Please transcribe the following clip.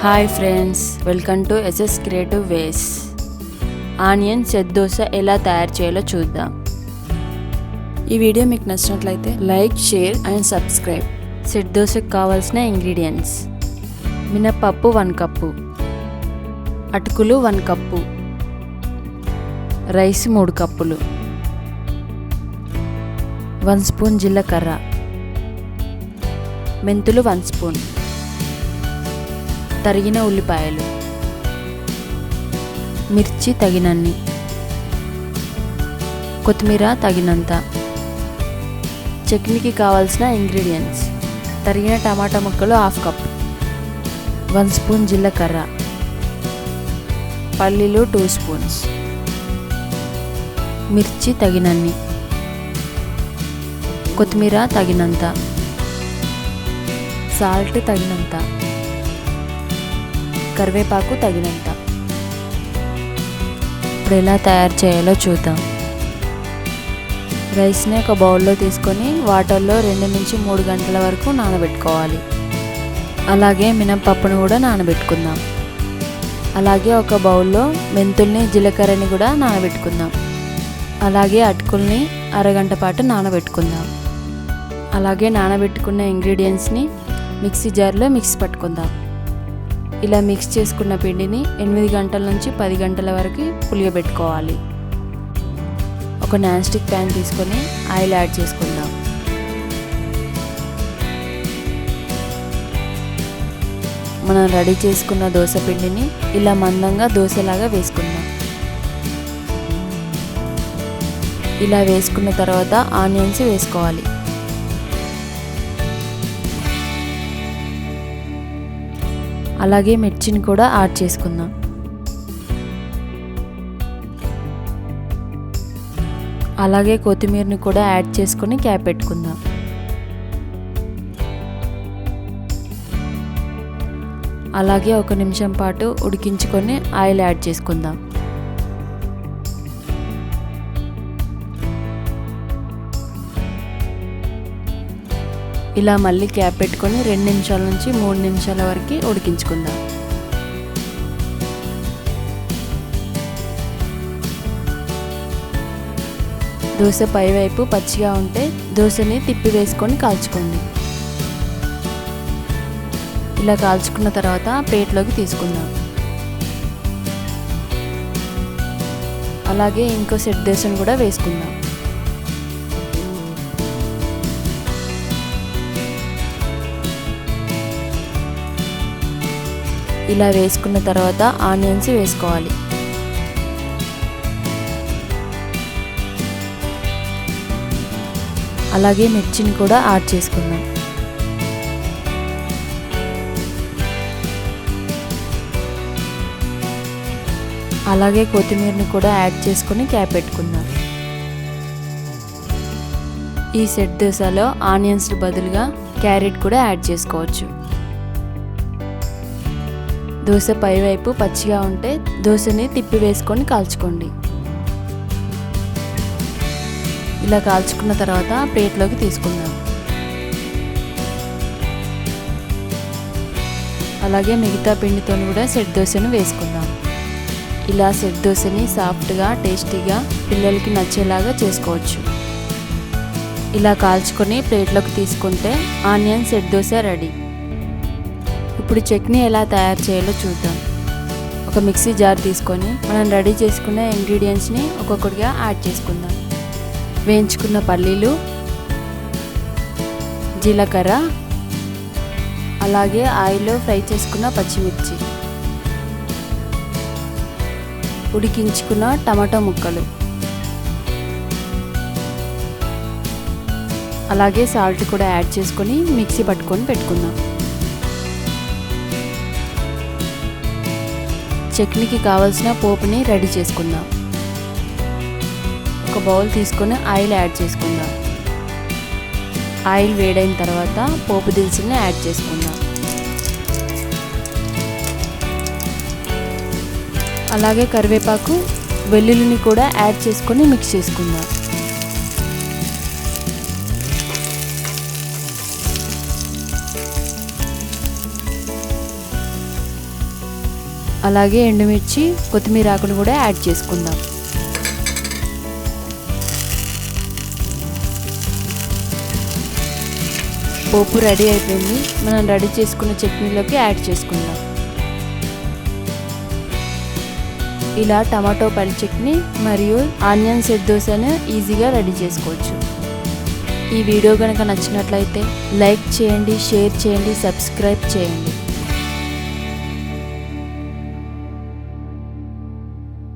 Hi friends, welcome to SS creative ways. Onion set dosa ఎలా తయారు చేయాలో చూద్దాం. ఈ వీడియో మీకు నచ్చినట్లయితే like, share and subscribe. Set దోశకు కావాల్సిన ఇంగ్రీడియంట్స్: మినప్పప్పు 1 కప్పు, అటుకులు 1 కప్పు, రైస్ 3 కప్పులు, 1 స్పూన్ జీలకర్ర, మెంతులు 1 స్పూన్, తరిగిన ఉల్లిపాయలు, మిర్చి తగినన్ని, కొత్తిమీర తగినంత. చట్నీకి కావాల్సిన ఇంగ్రీడియంట్స్: తరిగిన టమాటా ముక్కలు 1/2 కప్, 1 స్పూన్ జీలకర్ర, పల్లీలు 2 స్పూన్స్, మిర్చి తగినన్ని, కొత్తిమీర తగినంత, సాల్ట్ తగినంత, కరివేపాకు తగినంత. ఇప్పుడు ఎలా తయారు చేయాలో చూద్దాం. రైస్ని ఒక బౌల్లో తీసుకొని వాటర్లో 2 నుంచి 3 గంటల వరకు నానబెట్టుకోవాలి. అలాగే మినప్పప్పును కూడా నానబెట్టుకుందాం. అలాగే ఒక బౌల్లో మెంతుల్ని, జీలకర్రని కూడా నానబెట్టుకుందాం. అలాగే అటుకుల్ని అరగంట పాటు నానబెట్టుకుందాం. అలాగే నానబెట్టుకున్న ఇంగ్రీడియంట్స్ని మిక్సీ జార్లో మిక్స్ పట్టుకుందాం. ఇలా మిక్స్ చేసుకున్న పిండిని 8 గంటల నుంచి 10 గంటల వరకు పులియబెట్టుకోవాలి. ఒక నాన్ స్టిక్ ప్యాన్ తీసుకొని ఆయిల్ యాడ్ చేసుకుందాం. మనం రెడీ చేసుకున్న దోశ పిండిని ఇలా మందంగా దోశలాగా వేసుకుందాం. ఇలా వేసుకున్న తర్వాత ఆనియన్స్ వేసుకోవాలి. అలాగే మిర్చిని కూడా యాడ్ చేసుకుందాం. అలాగే కొత్తిమీరని కూడా యాడ్ చేసుకొని క్యాప్ పెట్టుకుందాం. అలాగే 1 నిమిషం పాటు ఉడికించుకొని ఆయిల్ యాడ్ చేసుకుందాం. ఇలా మళ్ళీ క్యాప్ పెట్టుకొని 2 నిమిషాల నుంచి 3 నిమిషాల వరకు ఉడికించుకుందాం. దోశ పైవైపు పచ్చిగా ఉంటే దోశని తిప్పి వేసుకొని కాల్చుకోండి. ఇలా కాల్చుకున్న తర్వాత ప్లేట్లోకి తీసుకుందాం. అలాగే ఇంకో సెట్ దోశను కూడా వేసుకుందాం. ఇలా వేసుకున్న తర్వాత ఆనియన్స్ వేసుకోవాలి. అలాగే మిర్చిని కూడా యాడ్ చేసుకుందాం. అలాగే కొత్తిమీరని కూడా యాడ్ చేసుకొని క్యాప్ పెట్టుకుందాం. ఈ సెట్ దోశలో ఆనియన్స్ బదులుగా క్యారెట్ కూడా యాడ్ చేసుకోవచ్చు. దోశ పైవైపు పచ్చిగా ఉంటే దోశని తిప్పి వేసుకొని కాల్చుకోండి. ఇలా కాల్చుకున్న తర్వాత ప్లేట్లోకి తీసుకుందాం. అలాగే మిగతా పిండితో కూడా సెట్ దోశను వేసుకుందాం. ఇలా సెట్ దోశని సాఫ్ట్గా, టేస్టీగా పిల్లలకి నచ్చేలాగా చేసుకోవచ్చు. ఇలా కాల్చుకొని ప్లేట్లోకి తీసుకుంటే ఆనియన్ సెట్ దోశ రెడీ. ఇప్పుడు చట్నీ ఎలా తయారు చేయాలో చూద్దాం. ఒక మిక్సీ జార్ తీసుకొని మనం రెడీ చేసుకున్న ఇంగ్రీడియంట్స్ని ఒక్కొక్కటిగా యాడ్ చేసుకుందాం. వేయించుకున్న పల్లీలు, జీలకర్ర, అలాగే ఆయిల్లో ఫ్రై చేసుకున్న పచ్చిమిర్చి, ఉడికించుకున్న టమాటో ముక్కలు, అలాగే సాల్ట్ కూడా యాడ్ చేసుకొని మిక్సీ పట్టుకొని పెట్టుకుందాం. చట్నీకి కావాల్సిన పోపుని రెడీ చేసుకుందాం. ఒక బౌల్ తీసుకొని ఆయిల్ యాడ్ చేసుకుందాం. ఆయిల్ వేడైన తర్వాత పోపు దినుసుల్ని యాడ్ చేసుకుందాం. అలాగే కరివేపాకు, వెల్లుల్లిని కూడా యాడ్ చేసుకొని మిక్స్ చేసుకుందాం. అలాగే ఎండుమిర్చి, కొత్తిమీర ఆకును కూడా యాడ్ చేసుకుందాం. పోపు రెడీ అయిపోయింది. మనం రెడీ చేసుకున్న చట్నీలోకి యాడ్ చేసుకుందాం. ఇలా టమాటో పల్లి చట్నీ మరియు ఆనియన్ సెట్ దోశను ఈజీగా రెడీ చేసుకోవచ్చు. ఈ వీడియో కనుక నచ్చినట్లయితే లైక్ చేయండి, షేర్ చేయండి, సబ్స్క్రైబ్ చేయండి.